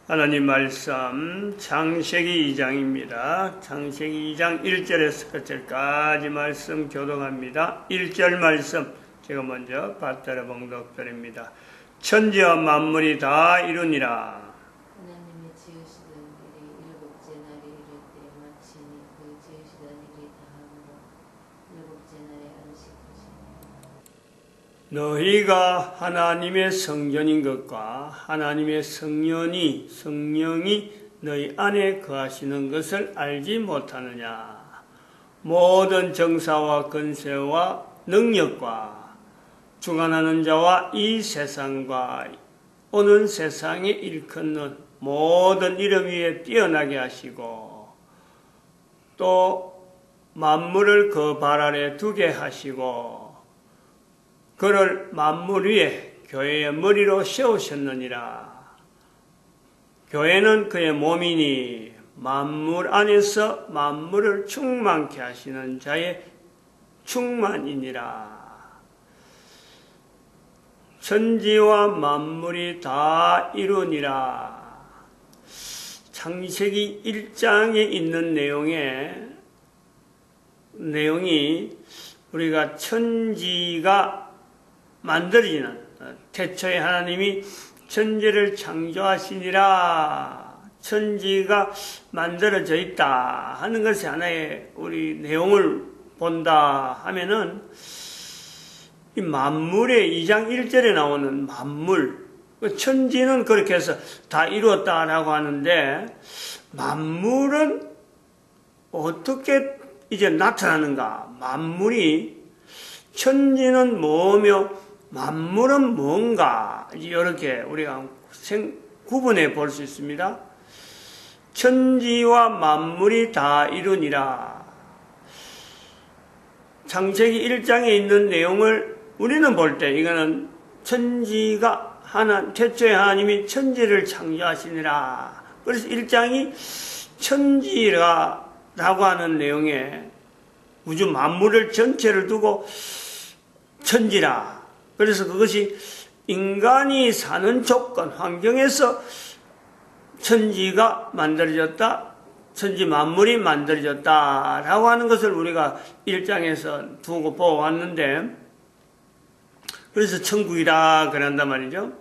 하나님 말씀 창세기 2장입니다. 창세기 2장 1절에서 끝절까지 말씀 교독합니다. 1절 말씀 제가 먼저 받들어 봉독드립니다. 천지와 만물이 다 이루니라. 하나님이 지으시던 일이 일곱째 날이 이를 때 마치니 그 지으시던 일이 다함으로 일곱째 날에 안식하시니라. 너희가 하나님의 성전인 것과 하나님의 성령이 너희 안에 거하시는 것을 알지 못하느냐. 모든 정사와 권세와 능력과 주관하는 자와 이 세상과 오는 세상에 일컫는 모든 이름 위에 뛰어나게 하시고 또 만물을 그 발 아래 두게 하시고 그를 만물 위에 교회의 머리로 세우셨느니라. 교회는 그의 몸이니 만물 안에서 만물을 충만케 하시는 자의 충만이니라. 천지와 만물이 다 이루니라. 창세기 1장에 있는 내용이 우리가 천지가 만들어지는, 태초에 하나님이 천지를 창조하시니라, 천지가 만들어져 있다 하는 것이 하나의 우리 내용을 본다 하면은 이 만물의 2장 1절에 나오는 만물, 천지는 그렇게 해서 다 이루었다라고 하는데 만물은 어떻게 이제 나타나는가? 만물이, 천지는 뭐며 만물은 뭔가? 이렇게 우리가 구분해 볼 수 있습니다. 천지와 만물이 다 이루니라. 창세기 1장에 있는 내용을 우리는 볼 때 이거는 천지가 태초에 하나님이 천지를 창조하시니라. 그래서 1장이 천지라고 하는 내용에 우주 만물을 전체를 두고 천지라. 그래서 그것이 인간이 사는 조건, 환경에서 천지가 만들어졌다, 천지 만물이 만들어졌다라고 하는 것을 우리가 1장에서 두고 보고 왔는데, 그래서 천국이라 그런단 말이죠.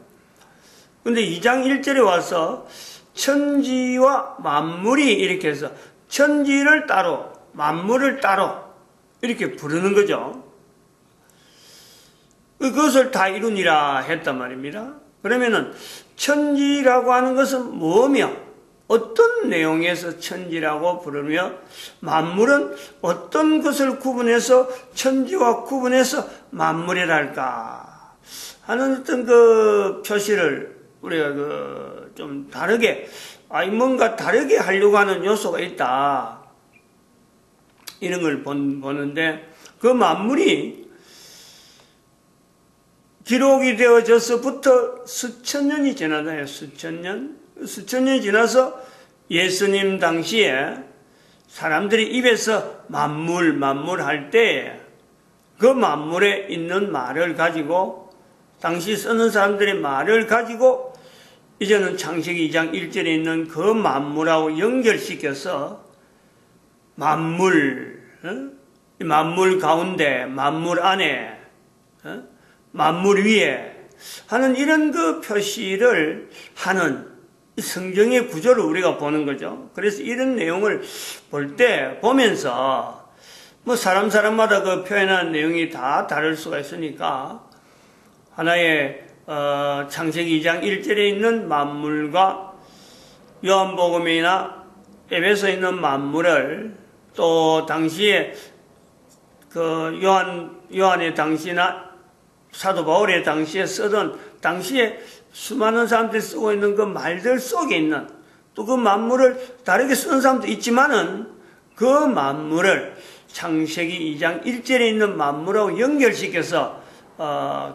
근데 2장 1절에 와서 천지와 만물이 이렇게 해서 천지를 따로, 만물을 따로 이렇게 부르는 거죠. 그것을 다 이루니라 했단 말입니다. 그러면은 천지라고 하는 것은 뭐며 어떤 내용에서 천지라고 부르며 만물은 어떤 것을 구분해서 천지와 구분해서 만물이랄까 하는 어떤 그 표시를 우리가 좀 다르게, 뭔가 다르게 하려고 하는 요소가 있다. 이런 걸 보는데 그 만물이 기록이 되어져서부터 수천 년이 지나잖아요. 수천 년이 지나서 예수님 당시에 사람들이 입에서 만물 할 때 그 만물에 있는 말을 가지고, 당시 쓰는 사람들의 말을 가지고 이제는 창세기 2장 1절에 있는 그 만물하고 연결시켜서 만물 가운데, 만물 안에, 만물 위에 하는 이런 그 표시를 하는 성경의 구조를 우리가 보는 거죠. 그래서 이런 내용을 보면서 사람마다 그 표현한 내용이 다 다를 수가 있으니까 하나의 창세기 2장 1절에 있는 만물과 요한복음이나 에베소에 있는 만물을 또 당시에 그 요한의 당시나 사도 바울의 당시에 쓰던, 당시에 수많은 사람들이 쓰고 있는 그 말들 속에 있는 또 그 만물을 다르게 쓰는 사람도 있지만은 그 만물을 창세기 2장 1절에 있는 만물하고 연결시켜서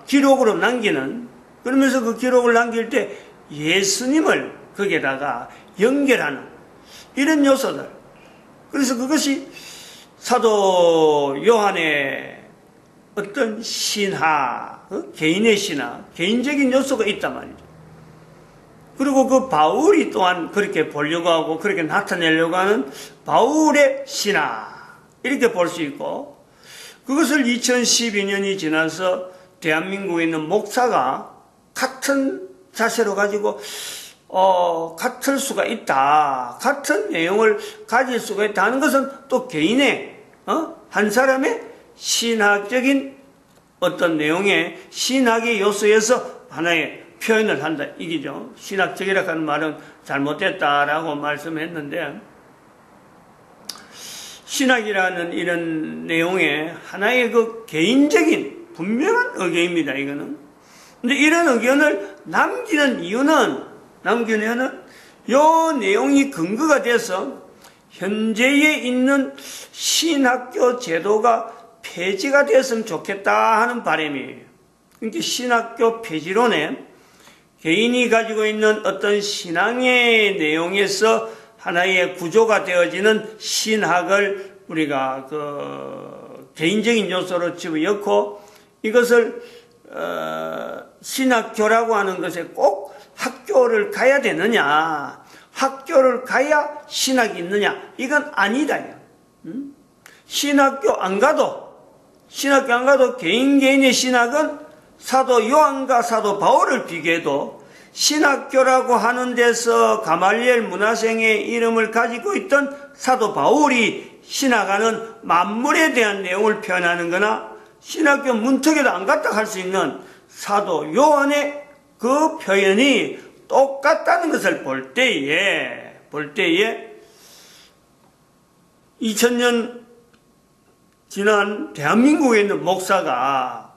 기록으로 남기는, 그러면서 그 기록을 남길 때 예수님을 거기에다가 연결하는 이런 요소들. 그래서 그것이 사도 요한의 어떤 신화, 개인의 신화, 개인적인 요소가 있단 말이죠. 그리고 그 바울이 또한 그렇게 보려고 하고 그렇게 나타내려고 하는 바울의 신학 이렇게 볼 수 있고, 그것을 2012년이 지나서 대한민국에 있는 목사가 같은 자세로 가지고 같을 수가 있다, 같은 내용을 가질 수가 있다 하는 것은 또 개인의 한 사람의 신학적인 어떤 내용의 신학의 요소에서 하나의 표현을 한다 이기죠. 신학적이라고 하는 말은 잘못됐다라고 말씀했는데, 신학이라는 이런 내용의 하나의 그 개인적인 분명한 의견입니다, 이거는. 근데 이런 의견을 남기는 이유는 요 내용이 근거가 돼서 현재에 있는 신학교 제도가 폐지가 되었으면 좋겠다 하는 바람이에요. 그러니까 신학교 폐지론에 개인이 가지고 있는 어떤 신앙의 내용에서 하나의 구조가 되어지는 신학을 우리가 그 개인적인 요소로 집어넣고, 이것을 신학교라고 하는 것에 꼭 학교를 가야 되느냐, 학교를 가야 신학이 있느냐, 이건 아니다. 신학교 안 가도 개인의 신학은 사도 요한과 사도 바울을 비교해도 신학교라고 하는 데서 가말리엘 문화생의 이름을 가지고 있던 사도 바울이 신학하는 만물에 대한 내용을 표현하는 거나, 신학교 문턱에도 안 갔다 할 수 있는 사도 요한의 그 표현이 똑같다는 것을 볼 때에 2000년 지난 대한민국에 있는 목사가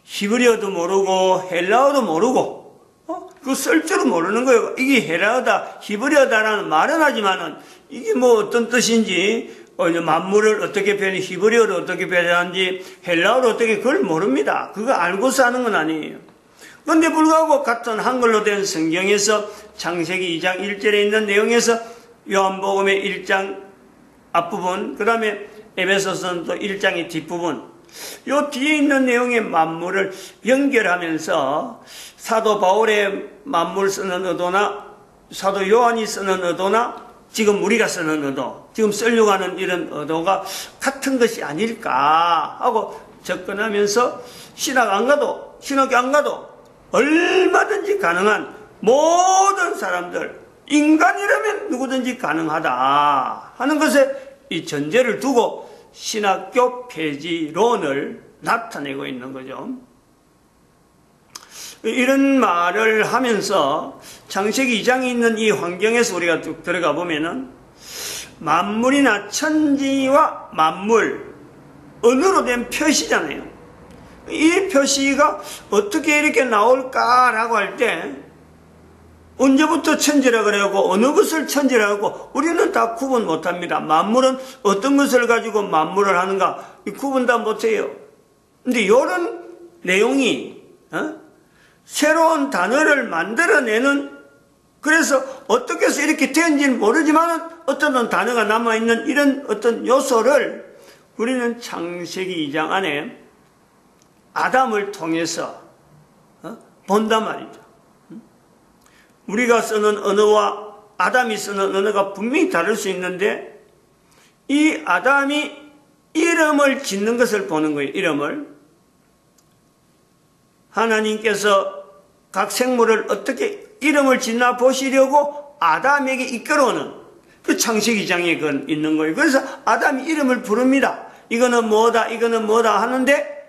히브리어도 모르고 헬라어도 모르고 그 쓸 줄은 모르는 거예요. 이게 헬라어다 히브리어다라는 말은 하지만은 이게 뭐 어떤 뜻인지, 만물을 어떻게 표현해, 히브리어로 어떻게 표현하는지, 헬라어로 어떻게, 그걸 모릅니다. 그거 알고서 하는 건 아니에요. 그런데 불구하고 같은 한글로 된 성경에서 창세기 2장 1절에 있는 내용에서 요한복음의 1장 앞부분, 그 다음에 에베소서는 또 1장의 뒷부분, 요 뒤에 있는 내용의 만물을 연결하면서 사도 바울의 만물 쓰는 의도나 사도 요한이 쓰는 의도나 지금 우리가 쓰는 의도, 지금 쓰려고 하는 이런 의도가 같은 것이 아닐까 하고 접근하면서 신학교 안 가도 얼마든지 가능한 모든 사람들, 인간이라면 누구든지 가능하다 하는 것에 이 전제를 두고 신학교 폐지론을 나타내고 있는 거죠. 이런 말을 하면서 창세기 2장에 있는 이 환경에서 우리가 쭉 들어가 보면은 만물이나 천지와 만물, 언어로 된 표시잖아요. 이 표시가 어떻게 이렇게 나올까라고 할 때 언제부터 천지라 그러고 어느 것을 천지라고 우리는 다 구분 못합니다. 만물은 어떤 것을 가지고 만물을 하는가 구분 다 못해요. 근데 이런 내용이 새로운 단어를 만들어내는, 그래서 어떻게 해서 이렇게 되는지는 모르지만 어떤 단어가 남아있는 이런 어떤 요소를 우리는 창세기 2장 안에 아담을 통해서 본단 말이죠. 우리가 쓰는 언어와 아담이 쓰는 언어가 분명히 다를 수 있는데, 이 아담이 이름을 짓는 것을 보는 거예요. 이름을 하나님께서 각 생물을 어떻게 이름을 짓나 보시려고 아담에게 이끌어오는 그 창세기 2장에 있는 거예요. 그래서 아담이 이름을 부릅니다. 이거는 뭐다, 이거는 뭐다 하는데,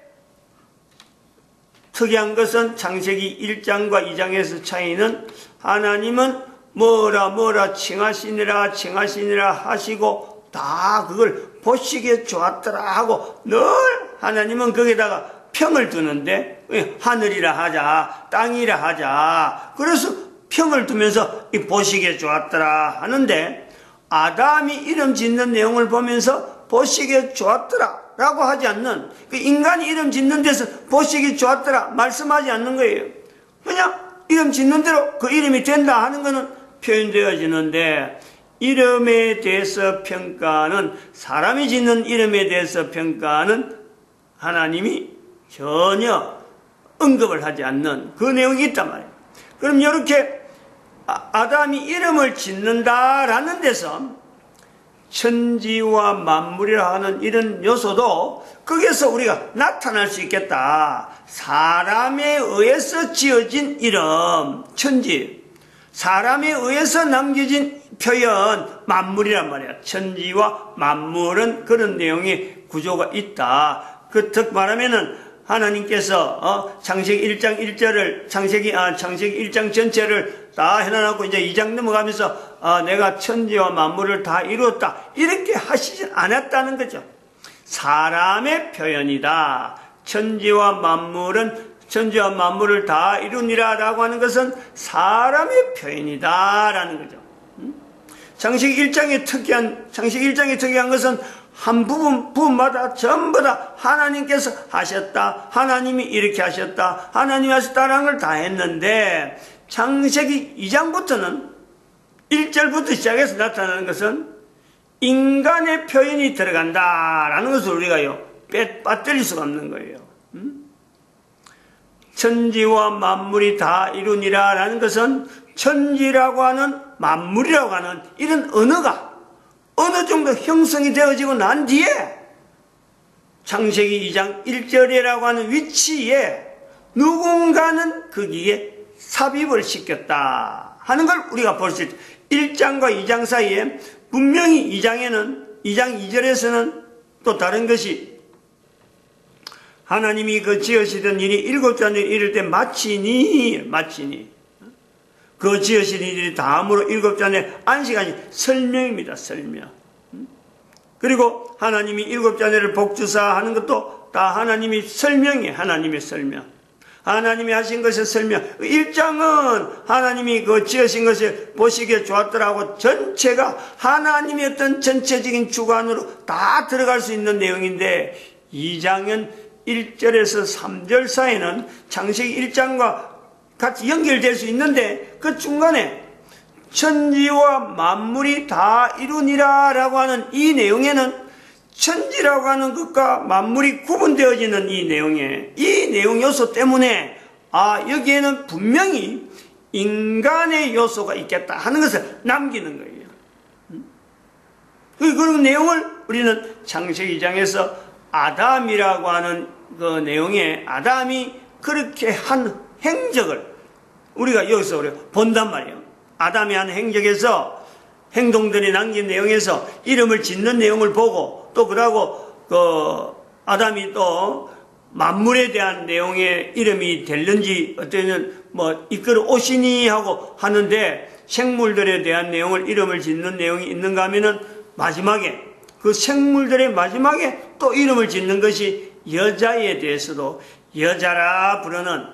특이한 것은 창세기 1장과 2장에서 차이는 하나님은 뭐라 칭하시니라 하시고 다 그걸 보시기에 좋았더라 하고 늘 하나님은 거기다가 평을 두는데, 하늘이라 하자, 땅이라 하자, 그래서 평을 두면서 보시기에 좋았더라 하는데, 아담이 이름 짓는 내용을 보면서 보시기에 좋았더라 라고 하지 않는, 그 인간이 이름 짓는 데서 보시기 좋았더라 말씀하지 않는 거예요. 그냥 이름 짓는 대로 그 이름이 된다 하는 거는 표현되어지는데, 이름에 대해서 평가는, 사람이 짓는 이름에 대해서 평가는 하나님이 전혀 언급을 하지 않는 그 내용이 있단 말이에요. 그럼 이렇게 아담이 이름을 짓는다라는 데서 천지와 만물이라 하는 이런 요소도 거기에서 우리가 나타날 수 있겠다. 사람에 의해서 지어진 이름, 천지. 사람에 의해서 남겨진 표현, 만물이란 말이야. 천지와 만물은 그런 내용의 구조가 있다. 즉 말하면은 하나님께서 창세기 1장 1절을 창세기 1장 전체를 다 해놔놓고 이제 2장 넘어가면서 내가 천지와 만물을 다 이루었다 이렇게 하시진 않았다는 거죠. 사람의 표현이다. 천지와 만물을 다 이루니라 라고 하는 것은 사람의 표현이다 라는 거죠. 창세기 1장에 특이한 것은 한 부분마다 전부 다 하나님께서 하셨다. 하나님이 이렇게 하셨다. 하나님이 하셨다라는 걸 다 했는데 창세기 2장부터는 1절부터 시작해서 나타나는 것은 인간의 표현이 들어간다라는 것을 우리가요 빠뜨릴 수가 없는 거예요. 천지와 만물이 다 이루니라 라는 것은 천지라고 하는 만물이라고 하는 이런 언어가 어느 정도 형성이 되어지고 난 뒤에 창세기 2장 1절이라고 하는 위치에 누군가는 거기에 삽입을 시켰다 하는 걸 우리가 볼 수 있죠. 1장과 2장 사이에 분명히 2장 2절에서는 또 다른 것이 하나님이 그 지으시던 일이 7자를 이룰 때 마치니 그 지으시는 일이 다음으로 7자의 안식하니 설명입니다. 설명. 그리고 하나님이 7자를 복주사 하는 것도 다 하나님이 설명이에요. 하나님의 설명. 하나님이 하신 것의 설명. 1장은 하나님이 그 지으신 것을 보시기에 좋았더라고 전체가 하나님의 어떤 전체적인 주관으로 다 들어갈 수 있는 내용인데 2장은 1절에서 3절 사이는 창세기 1장과 같이 연결될 수 있는데 그 중간에 천지와 만물이 다 이루니라 라고 하는 이 내용에는 천지라고 하는 것과 만물이 구분되어지는 이 내용 요소 때문에 여기에는 분명히 인간의 요소가 있겠다 하는 것을 남기는 거예요. 그런 내용을 우리는 창세기 2장에서 아담이라고 하는 그 내용에 아담이 그렇게 한 행적을 우리가 여기서 본단 말이에요. 아담이 한 행적에서 행동들이 남긴 내용에서 이름을 짓는 내용을 보고 또 그러고 아담이 또 만물에 대한 내용의 이름이 될는지 어때는 이끌어 오시니 하고 하는데 생물들에 대한 내용을 이름을 짓는 내용이 있는가 하면은 마지막에 그 생물들의 마지막에 또 이름을 짓는 것이 여자에 대해서도 여자라 부르는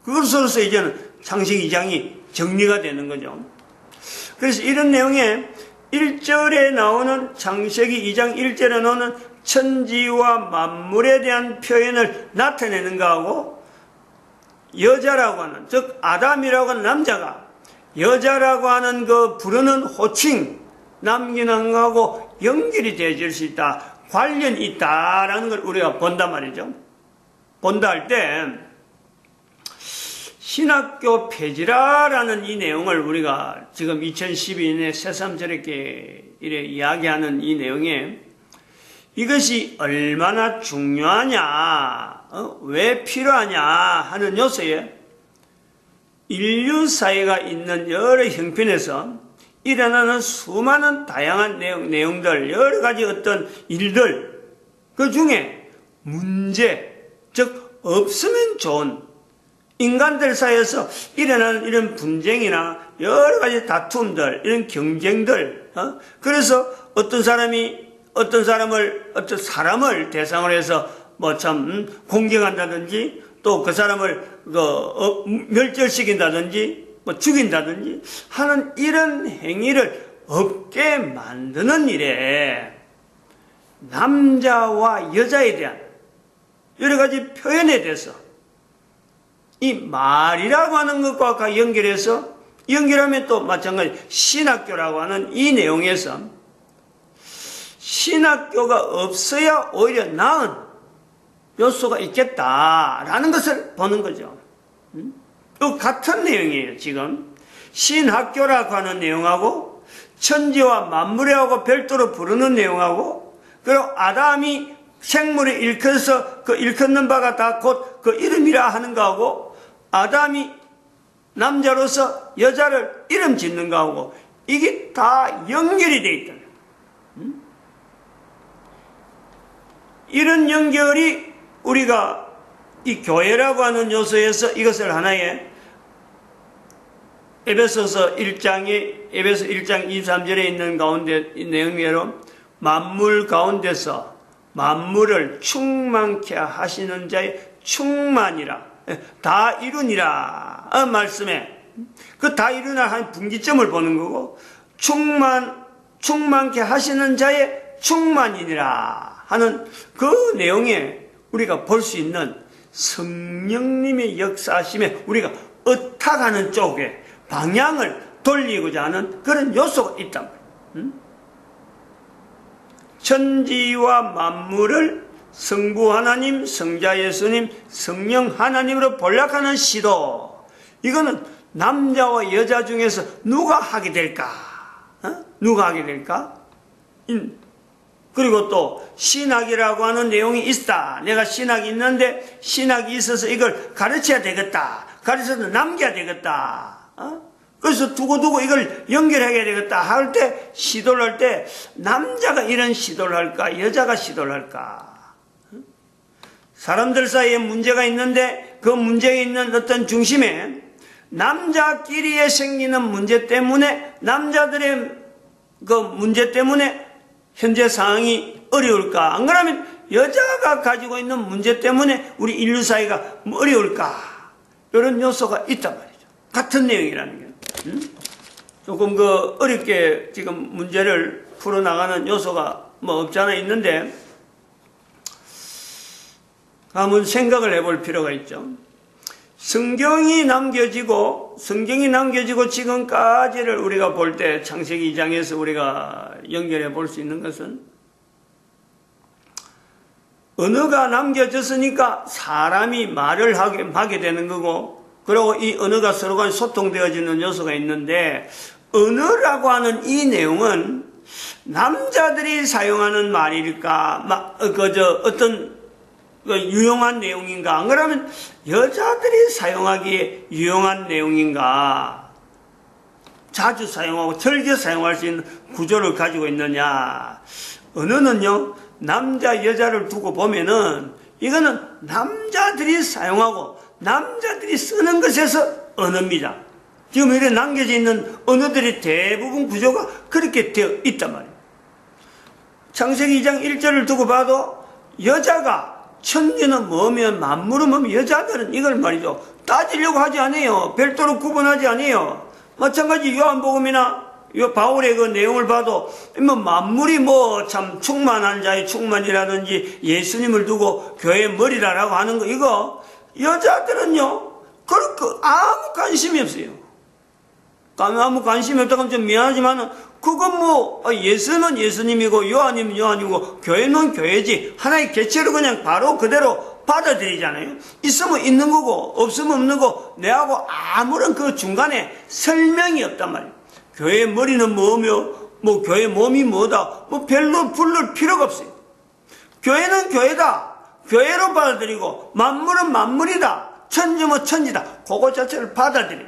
그것으로서 이제는 창세기 2장이 정리가 되는 거죠. 그래서 이런 내용에 1절에 나오는 창세기 2장 1절에 나오는 천지와 만물에 대한 표현을 나타내는가 하고 여자라고 하는 즉 아담이라고 하는 남자가 여자라고 하는 그 부르는 호칭 남기는 거하고 연결이 되어질 수 있다. 관련이 있다라는 걸 우리가 본단 말이죠. 본다 할 때 신학교 폐지라라는 이 내용을 우리가 지금 2012년에 새삼스럽게 이래 이야기하는 이 내용에 이것이 얼마나 중요하냐, 왜 필요하냐 하는 요소에 인류 사회가 있는 여러 형편에서 일어나는 수많은 다양한 내용들, 여러 가지 어떤 일들, 그 중에 문제, 즉 없으면 좋은 인간들 사이에서 일어나는 이런 분쟁이나 여러 가지 다툼들, 이런 경쟁들, 그래서 어떤 사람을 대상으로 해서 공격한다든지 또 그 사람을 멸절시킨다든지 죽인다든지 하는 이런 행위를 없게 만드는 일에 남자와 여자에 대한 여러 가지 표현에 대해서 이 말이라고 하는 것과 연결하면 또 마찬가지 신학교라고 하는 이 내용에서 신학교가 없어야 오히려 나은 요소가 있겠다라는 것을 보는 거죠. 또 같은 내용이에요. 지금 신학교라고 하는 내용하고 천지와 만물이라고 별도로 부르는 내용하고 그리고 아담이 생물을 일컫어서 그 일컫는 바가 다 곧 그 이름이라 하는 거하고 아담이 남자로서 여자를 이름 짓는 거하고 이게 다 연결이 되어 있다. 이런 연결이 우리가 이 교회라고 하는 요소에서 이것을 하나의 에베소서 1장 23절에 있는 가운데 이 내용대로 만물 가운데서 만물을 충만케 하시는 자의 충만이라 다 이루니라 말씀에 그 다 이루나 한 분기점을 보는 거고 충만케 하시는 자의 충만이니라 하는 그 내용에 우리가 볼 수 있는 성령님의 역사하심에 우리가 의탁하는 쪽에 방향을 돌리고자 하는 그런 요소가 있단 말이에요. 천지와 만물을 성부 하나님, 성자 예수님, 성령 하나님으로 본락하는 시도 이거는 남자와 여자 중에서 누가 하게 될까? 누가 하게 될까? 그리고 또 신학이라고 하는 내용이 있다. 내가 신학이 있는데 신학이 있어서 이걸 가르쳐야 되겠다. 가르쳐서 남겨야 되겠다. 그래서 두고두고 이걸 연결해야 되겠다 할 때 시도를 할 때 남자가 이런 시도를 할까 여자가 시도를 할까. 사람들 사이에 문제가 있는데 그 문제에 있는 어떤 중심에 남자끼리에 생기는 문제 때문에 남자들의 그 문제 때문에 현재 상황이 어려울까? 안 그러면 여자가 가지고 있는 문제 때문에 우리 인류 사회가 어려울까? 이런 요소가 있단 말이죠. 같은 내용이라는 게. 조금 그 어렵게 지금 문제를 풀어나가는 요소가 뭐 없지 않아 있는데 한번 생각을 해볼 필요가 있죠. 성경이 남겨지고 지금까지를 우리가 볼 때 창세기 2장에서 우리가 연결해 볼 수 있는 것은 언어가 남겨졌으니까 사람이 말을 하게 되는 거고 그리고 이 언어가 서로 간에 소통되어지는 요소가 있는데 언어라고 하는 이 내용은 남자들이 사용하는 말일까 어떤 유용한 내용인가? 안 그러면 여자들이 사용하기에 유용한 내용인가? 자주 사용하고 즐겨 사용할 수 있는 구조를 가지고 있느냐? 언어는요, 남자, 여자를 두고 보면은 이거는 남자들이 사용하고 남자들이 쓰는 것에서 언어입니다. 지금 이렇게 남겨져 있는 언어들이 대부분 구조가 그렇게 되어 있단 말이에요. 창세기 2장 1절을 두고 봐도 여자가 천지는 뭐면 만물은 뭐면 여자들은 이걸 말이죠. 따지려고 하지 않아요. 별도로 구분하지 않아요. 마찬가지 요한복음이나 바울의 그 내용을 봐도 뭐 만물이 뭐 참 충만한 자의 충만이라든지 예수님을 두고 교회의 머리라라고 하는 거 이거 여자들은요 그렇게 아무 관심이 없어요. 아무 관심이 없다고 하면 좀 미안하지만 그건 뭐 예수는 예수님이고 요한이면 요한이고 교회는 교회지 하나의 개체로 그냥 바로 그대로 받아들이잖아요. 있으면 있는 거고 없으면 없는 거 내하고 아무런 그 중간에 설명이 없단 말이에요. 교회의 머리는 뭐며 뭐 교회 몸이 뭐다 뭐 별로 부를 필요가 없어요. 교회는 교회다. 교회로 받아들이고 만물은 만물이다. 천지면 천지다. 그거 자체를 받아들여요.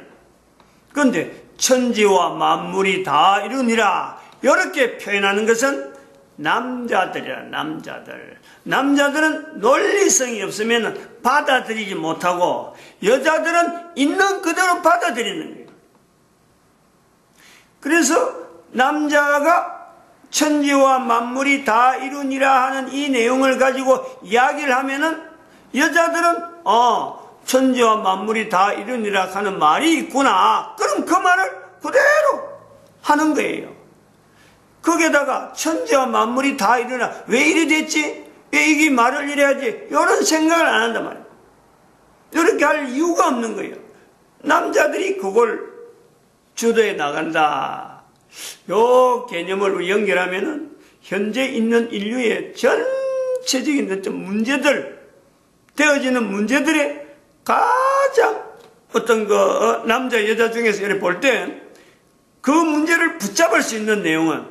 그런데 천지와 만물이 다 이루니라 이렇게 표현하는 것은 남자들이라. 남자들은 논리성이 없으면 받아들이지 못하고 여자들은 있는 그대로 받아들이는 거예요. 그래서 남자가 천지와 만물이 다 이루니라 하는 이 내용을 가지고 이야기를 하면은 여자들은 천지와 만물이 다 이루니라 하는 말이 있구나. 그럼 그 말을 그대로 하는 거예요. 거기에다가 천지와 만물이 다 이루나 왜 이리 됐지? 왜 이게 말을 이래야지? 이런 생각을 안 한단 말이에요. 이렇게 할 이유가 없는 거예요. 남자들이 그걸 주도해 나간다. 요 개념을 연결하면은 현재 있는 인류의 전체적인 어떤 문제들, 되어지는 문제들의 가장 어떤 남자 여자 중에서 이렇게 볼 때 그 문제를 붙잡을 수 있는 내용은,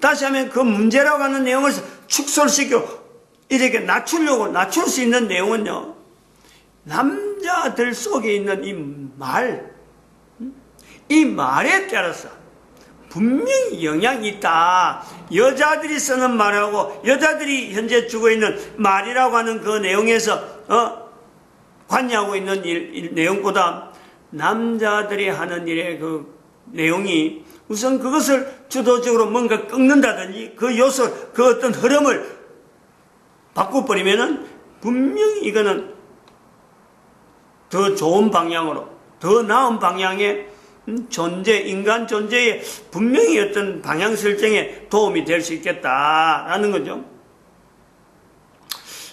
다시 하면 그 문제라고 하는 내용을 축소시켜 이렇게 낮출 수 있는 내용은요, 남자들 속에 있는 이 말에 따라서 분명히 영향이 있다. 여자들이 쓰는 말하고 여자들이 현재 주고 있는 말이라고 하는 그 내용에서 관여하고 있는 내용보다 남자들이 하는 일의 그 내용이 우선 그것을 주도적으로 뭔가 꺾는다든지 그 요소, 그 어떤 흐름을 바꿔버리면은 분명히 이거는 더 좋은 방향으로, 더 나은 방향의 인간 존재에 분명히 어떤 방향 설정에 도움이 될 수 있겠다라는 거죠.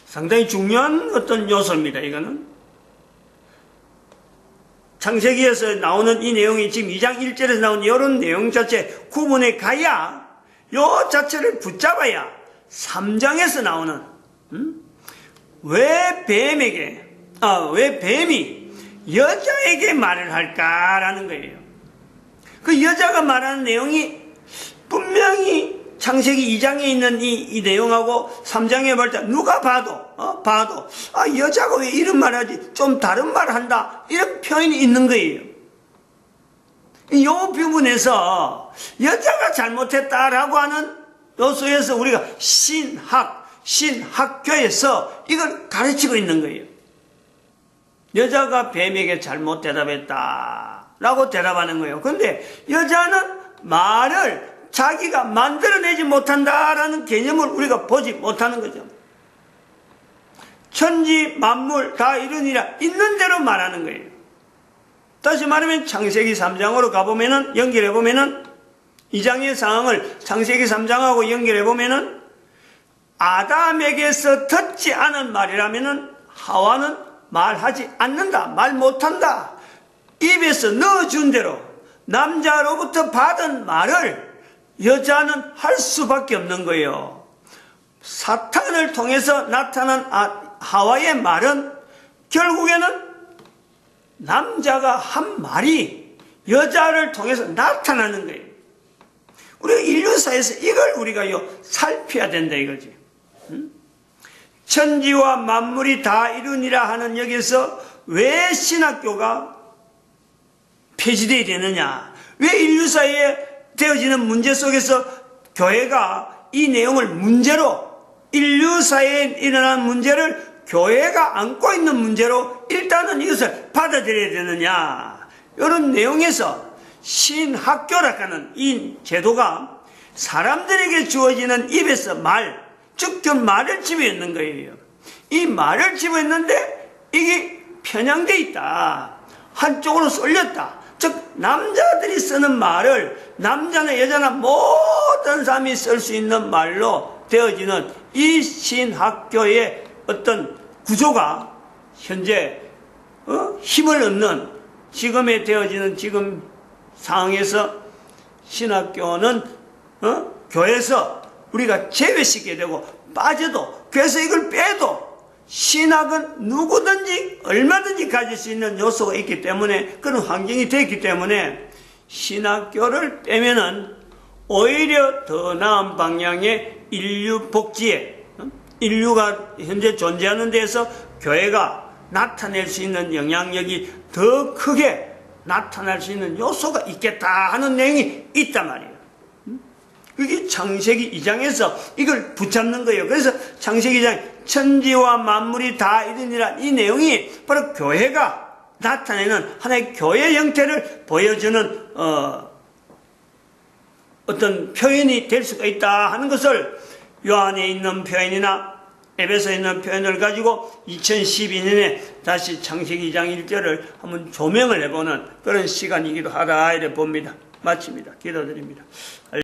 상당히 중요한 어떤 요소입니다, 이거는. 창세기에서 나오는 이 내용이 지금 2장 1절에서 나오는 이런 내용 자체 구분해 가야, 요 자체를 붙잡아야 3장에서 나오는, 왜 뱀이 여자에게 말을 할까라는 거예요. 그 여자가 말하는 내용이 분명히 창세기 2장에 있는 이 내용하고 3장에 볼 때 누가 봐도 여자가 왜 이런 말 하지? 좀 다른 말 한다. 이런 표현이 있는 거예요. 이 부분에서 여자가 잘못했다라고 하는 요소에서 우리가 신학교에서 이걸 가르치고 있는 거예요. 여자가 뱀에게 잘못 대답했다라고 대답하는 거예요. 그런데 여자는 말을 자기가 만들어내지 못한다라는 개념을 우리가 보지 못하는 거죠. 천지 만물 다 이루니라 있는 대로 말하는 거예요. 다시 말하면 창세기 3장으로 가보면은, 연결해보면은 2장의 상황을 창세기 3장하고 연결해보면은 아담에게서 듣지 않은 말이라면은 하와는 말하지 않는다, 말 못한다. 입에서 넣어준 대로 남자로부터 받은 말을 여자는 할 수밖에 없는 거예요. 사탄을 통해서 나타난 하와의 말은 결국에는 남자가 한 말이 여자를 통해서 나타나는 거예요. 우리가 인류사에서 이걸 우리가 살펴야 된다 이거지. 천지와 만물이 다 이루니라 하는 여기서 왜 신학교가 폐지되어야 되느냐? 왜 인류사에 되어지는 문제 속에서 교회가 이 내용을 문제로, 인류사에 일어난 문제를 교회가 안고 있는 문제로 일단은 이것을 받아들여야 되느냐? 이런 내용에서 신학교라고 하는 이 제도가 사람들에게 주어지는 입에서 즉 그 말을 집어있는 거예요. 이 말을 집어있는데 이게 편향되어 있다. 한쪽으로 쏠렸다. 즉 남자들이 쓰는 말을 남자나 여자나 모든 사람이 쓸 수 있는 말로 되어지는 이 신학교의 어떤 구조가 현재 힘을 얻는 지금에 되어지는 지금 상황에서 신학교는 교회에서 우리가 제외시키게 되고 빠져도, 교회에서 이걸 빼도 신학은 누구든지 얼마든지 가질 수 있는 요소가 있기 때문에, 그런 환경이 되었기 때문에 신학교를 빼면은 오히려 더 나은 방향의 인류 복지에, 인류가 현재 존재하는 데에서 교회가 나타낼 수 있는 영향력이 더 크게 나타날 수 있는 요소가 있겠다 하는 내용이 있단 말이에요. 그게 창세기 2장에서 이걸 붙잡는 거예요. 그래서 창세기 2장 천지와 만물이 다 이루니라 이 내용이 바로 교회가 나타내는 하나의 교회 형태를 보여주는 어떤 표현이 될 수가 있다 하는 것을 요한에 있는 표현이나 에베소에 있는 표현을 가지고 2012년에 다시 창세기 2장 1절을 한번 조명을 해보는 그런 시간이기도 하다 이래 봅니다. 마칩니다. 기도드립니다.